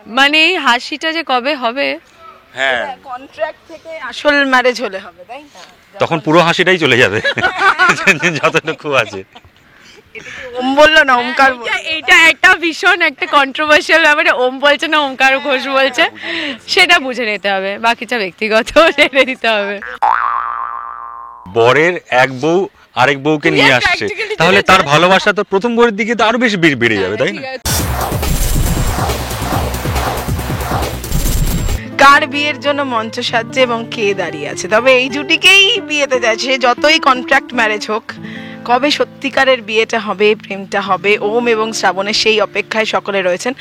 মানে এই হাসিটা যে কবে হবে? হ্যাঁ, কন্ট্রাক্ট থেকে আসল ম্যারেজ হলে হবে, তাই না? তখন পুরো হাসিটাই চলে যাবে যতটুকু আছে। ওম বললো না ওমকার বললো। এটা একটা ভীষণ একটা কন্ট্রোভার্সিয়াল ব্যাপার। ওম বলছে না ওমকার ঘোষ বলছে, সেটা বুঝে নিতে হবে, বাকিটা ব্যক্তিগত ছেড়ে দিতে হবে। বরের এক বউ আরেক বউকে নিয়ে আসছে, তাহলে তার ভালোবাসা তো প্রথম বউয়ের দিকে তো আরো বেশি বেড়ে যাবে, তাই না? কার বিয়ের জন্য মঞ্চ সাজছে এবং কে দাঁড়িয়ে আছে? তবে এই জুটিকেই বিয়েতে যাচ্ছে, যতই কন্ট্রাক্ট ম্যারেজ হোক। কবে সত্যিকারের বিয়েটা হবে, প্রেমটা হবে, ওম এবং শ্রাবণের সেই অপেক্ষায় সকলে রয়েছেন।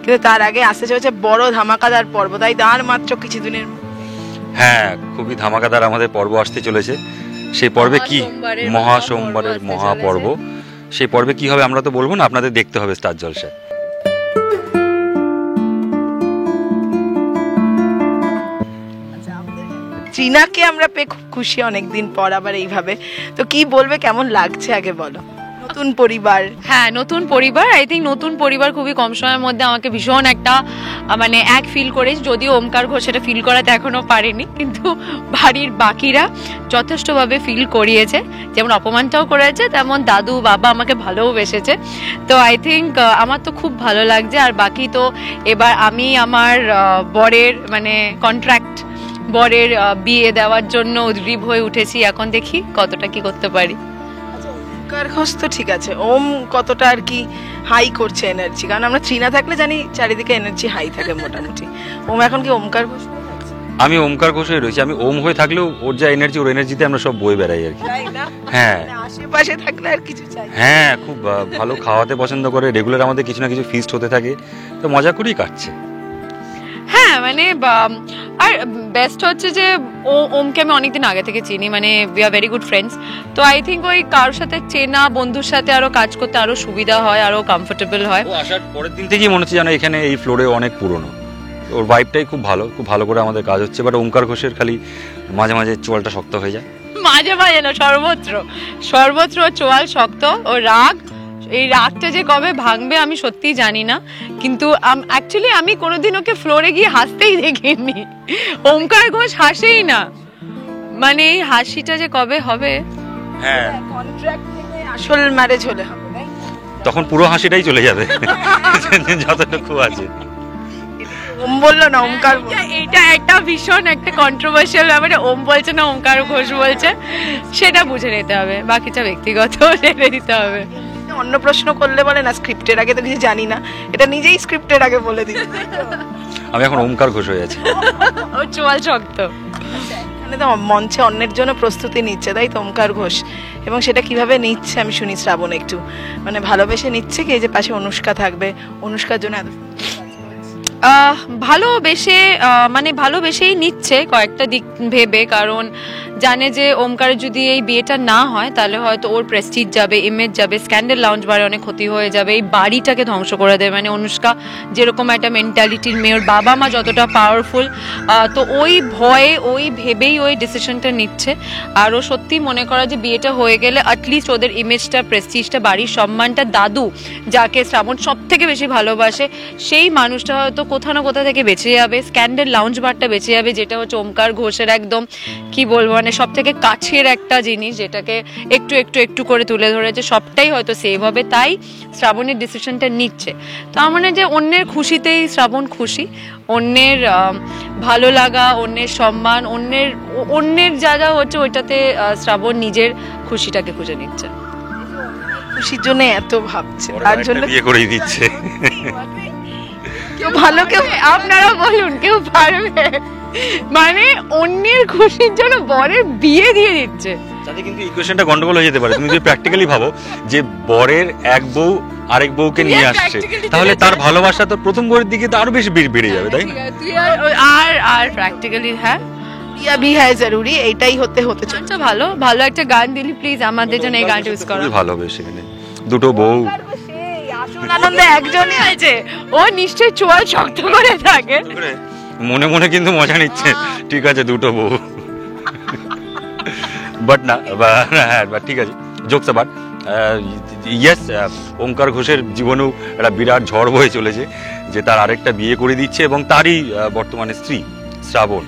কিন্তু তার আগে আসতে চলেছে বড় ধামাকাদার পর্ব, তাই আর মাত্র কিছুদিনের। হ্যাঁ, খুবই ধামাকাদার আমাদের পর্ব আসতে চলেছে। সেই পর্বে কি মহাসোমবারের মহাপর্ব, সেই পর্বে কি হবে আমরা তো বলবো না, আপনাদের দেখতে হবে স্টার জলসায়। ট্রিনাকে আমরা পেয়ে খুব খুশি অনেকদিন পর আবার এইভাবে। তো কি বলবে, কেমন লাগছে আগে বলো? নতুন পরিবার। হ্যাঁ, নতুন পরিবার। আই থিঙ্ক নতুন পরিবার খুবই কম সময়ের মধ্যে আমাকে ভীষণ একটা মানে এক ফিল করেছে। যদিও ওমকার ঘোষ সেটা ফিল করাতে এখনো পারেনি, কিন্তু বাড়ির বাকিরা যথেষ্টভাবে ফিল করিয়েছে। যেমন অপমানটাও করেছে, তেমন দাদু বাবা আমাকে ভালোবেসেছে। তো আই থিঙ্ক আমার তো খুব ভালো লাগছে। আর বাকি তো এবার আমি আমার বরের মানে কন্ট্রাক্ট বরের বিয়ে দেওয়ার জন্য উদ্গ্রীব হয়ে উঠেছি। এখন দেখি কতটা কি করতে পারি। ওমকার ঘোষ তো ঠিক আছে, ওম কতটা আর কি হাই করছে এনার্জি? কারণ আমরা ট্রিনা থাকলে জানি চারিদিকে এনার্জি হাই থাকে মোটামুটি। ওম এখন কি ওমকার ঘোষ? আমি ওমকার ঘোষ হয়ে রয়েছি। আমি ওম হয়ে থাকলেও ওর যা এনার্জি, ওর এনার্জিতে আমরা সব বয়ে বেড়াই আর কি। হ্যাঁ, আশেপাশে থাকলে আর কিছু চাই। হ্যাঁ, খুব ভালো খাওয়াতে পছন্দ করে, রেগুলার আমাদের কিছু না কিছু ফিস্ট হতে থাকে, তো মজা করেই কাটছে। হ্যাঁ মানে আর বেস্ট হচ্ছে যে ওমকে আমি অনেকদিন আগে থেকে চিনি, মানে we are very good friends. তো আই থিঙ্ক ওই কারোর সাথে চেনা বন্ধুর সাথে আরো কাজ করতে আরো সুবিধা হয়, আরো কমফোর্টেবল হয়। ও আসার পরের দিন থেকেই মনে হচ্ছে যেন এখানে এই ফ্লোরে অনেক পুরনো। ওর ভাইবটাই খুব ভালো করে আমাদের কাজ হচ্ছে। বাট ওমকার ঘোষের খালি মাঝে মাঝে চোয়ালটা শক্ত হয়ে যায়। মাঝে মাঝে না, সর্বত্র চোয়াল শক্ত। ও রাগ, এই রাগটা যে কবে ভাঙবে আমি সত্যিই জানি না। কিন্তু অ্যাকচুয়ালি আমি কোনোদিন ওকে ফ্লোরে গিয়ে হাসতেই দেখিনি। ওমকার ঘোষ হাসেই না, মানে এই হাসিটা যে কবে হবে। হ্যাঁ, কন্ট্রাক্ট থেকে আসল ম্যারেজ হলে হবে, তাই না? তখন পুরো হাসিটাই চলে যাবে যতটুকু আছে। ওম বললো না ওমকার বললো। এটা একটা ভীষণ একটা কন্ট্রোভার্সিয়াল ব্যাপার। ওম বলছে না ওমকার ঘোষ বলছে, সেটা বুঝে নিতে হবে, বাকিটা ব্যক্তিগত ছেড়ে দিতে হবে। অন্য প্রশ্ন করলে বলে না স্ক্রিপ্টের আগে তো কিছু জানি না, এটা নিজেই স্ক্রিপ্টের আগে বলে দিই। আমি এখন ওমকার ঘোষ হয়ে আছি। ও চোয়াল শক্ত। এখানে তো মঞ্চে অন্যের জন্য প্রস্তুতি নিচ্ছে, তাই তো ওমকার ঘোষ। এবং সেটা কিভাবে নিচ্ছে আমি শুনি শ্রাবণ একটু, মানে ভালোবেসে নিচ্ছে কি? এই যে পাশে অনুষ্কা থাকবে, অনুষ্কার জন্য এত ভালোবেসে মানে ভালোবেসেই নিচ্ছে কয়েকটা দিক ভেবে। কারণ জানে যে ওমকারের যদি এই বিয়েটা না হয় তাহলে হয়তো ওর প্রেস্টিজ যাবে, ইমেজ যাবে, স্ক্যান্ডেল লাউঞ্জ বারে অনেক ক্ষতি হয়ে যাবে, এই বাড়িটাকে ধ্বংস করে দেবে। মানে অনুষ্কা যেরকম একটা মেন্টালিটির মেয়ে, ওর বাবা মা যতটা পাওয়ারফুল, তো ওই ভয়ে ওই ভেবেই ওই ডিসিশনটা নিচ্ছে। আর ও সত্যি মনে করা যে বিয়েটা হয়ে গেলে অ্যাটলিস্ট ওদের ইমেজটা, প্রেস্টিজটা, বাড়ির সম্মানটা, দাদু যাকে শ্রাবণ সব থেকে বেশি ভালোবাসে সেই মানুষটা হয়তো কোথাও না কোথা থেকে বেঁচে যাবে, স্ক্যান্ডেল লাউঞ্জ বারটা বেঁচে যাবে, যেটা হচ্ছে ওমকার ঘোষের একদম কি বলবো মানে সব থেকে কাছের একটা জিনিস, যেটাকে একটু একটু একটু করে তুলে ধরেছে, সবটাই হয়তো সেভ হবে। তাই শ্রাবণের ডিসিশনটা নিচ্ছে। তো আমার মনে হয় যে অন্যের খুশিতেই শ্রাবণ খুশি, অন্যের ভালো লাগা, অন্যের সম্মান, অন্যের যা যা হচ্ছে ওইটাতে শ্রাবণ নিজের খুশিটাকে খুঁজে নিচ্ছে। খুশির জন্য এত ভাবছে, তার জন্য বিয়ে করেই দিচ্ছে। কেউ ভালো, কেউ আপনারা বলুন কেউ পারবে মানে অন্যের খুশির জন্য বরের বিয়ে দিয়ে দিচ্ছে? তাতে কিন্তু ইকুয়েশনটা গন্ডগোল হয়ে যেতে পারে। তুমি যদি প্র্যাকটিক্যালি ভাবো যে বরের এক বউ আরেক বউকে নিয়ে আসছে, তাহলে তার ভালোবাসা তো প্রথম বউয়ের দিকে তো আরো বেশি বেড়ে যাবে, তাই না? আর প্র্যাকটিক্যালি হ্যাঁ, বিয়া ভি হ্যায় জরুরি, এইটাই হতে চলছে। আচ্ছা ভালো একটা গান দিলি প্লিজ আমাদের জন্য, এই গানটা ইউজ করো। ভালো হবে সেখানে দুটো বউ আনন্দে একজনই আছে, ও নিশ্চয়ই চোয়াল শক্ত করে থাকে, মনে মনে কিন্তু মজা নিচ্ছে। ঠিক আছে দুটো বউ, বাট না, হ্যাঁ ঠিক আছে, জোকস আবার ইয়েস, ওমকার ঘোষের জীবনেও একটা বিরাট ঝড় বয়ে চলেছে, যে তার আরেকটা বিয়ে করে দিচ্ছে এবং তারই বর্তমানে স্ত্রী শ্রাবণ।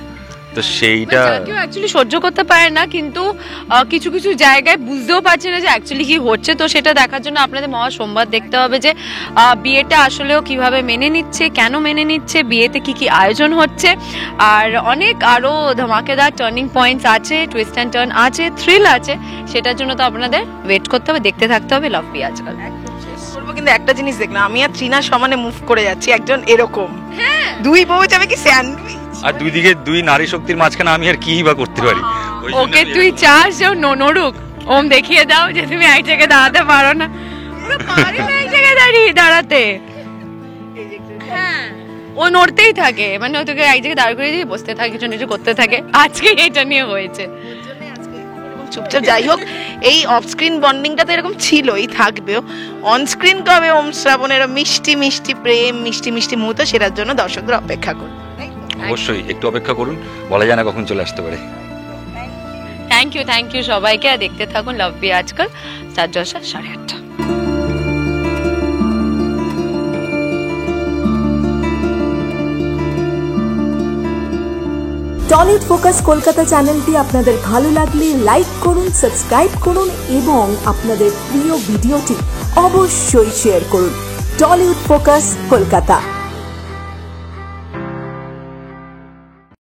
তো সেইটা কেউ অ্যাকচুয়ালি সহ্য করতে পারে না, কিন্তু কিছু কিছু জায়গায় বুঝতেও পারছে না যে অ্যাকচুয়ালি কি হচ্ছে। তো সেটা দেখার জন্য আপনাদের মহা সোমবার দেখতে হবে যে বিয়েটা আসলেও কিভাবে মেনে নিচ্ছে, কেন মেনে নিচ্ছে, বিয়েতে কি কি আয়োজন হচ্ছে, আর অনেক আরো ধামাকেদার টার্নিং পয়েন্টস আছে, টুইস্ট অ্যান্ড টার্ন আছে, থ্রিল আছে। সেটার জন্য তো আপনাদের ওয়েট করতে হবে, দেখতে থাকতে হবে লাভ বি আজকাল। করবো, কিন্তু একটা জিনিস দেখলাম, আমি আর ট্রিনা সমানে মুভ করে যাচ্ছি, একজন এরকম, দুই বউ যাবে কি স্যান্ডউইচ, আর দুই দিকে দুই নারী শক্তির মাঝখানে আমি আর কি বা করতে পারি। ওই জন্য ওকে আমি তুই চাস যে ও নড়ুক, ওম দেখিয়ে দাও যে তুমি এক জায়গায় দাঁড়াতে পারো না। পারি না এক জায়গায় দাঁড়াতে। হ্যাঁ, ও নড়তেই থাকে, মানে ও তোকে এক জায়গায় দাঁড় করে দিয়ে বসতে থাকে, কিছু কিছু করতে থাকে। আজকে এটা নিয়ে হয়েছে। চুপচাপ যাই হোক, এই অফ স্ক্রিন বন্ডিংটা তো এরকম ছিলই, থাকবেও। অন স্ক্রিন কবে ওম শ্রাবণের মিষ্টি মিষ্টি প্রেম, মিষ্টি মিষ্টি মুহূর্ত, সেটার জন্য দর্শকদের অপেক্ষা করুন। অবশ্যই একটু অপেক্ষা করুন, বলা যায় না কখন চলে আসতে পারে। থ্যাংক ইউ সবাইকে, আর দেখতে থাকুন লাভ বি আজকাল, স্টার জলসা 8:30। টলিউড ফোকাস কলকাতা চ্যানেলটি আপনাদের ভালো লাগলে লাইক করুন, সাবস্ক্রাইব করুন এবং আপনাদের প্রিয় ভিডিওটি অবশ্যই শেয়ার করুন। Tollywood focus Kolkata.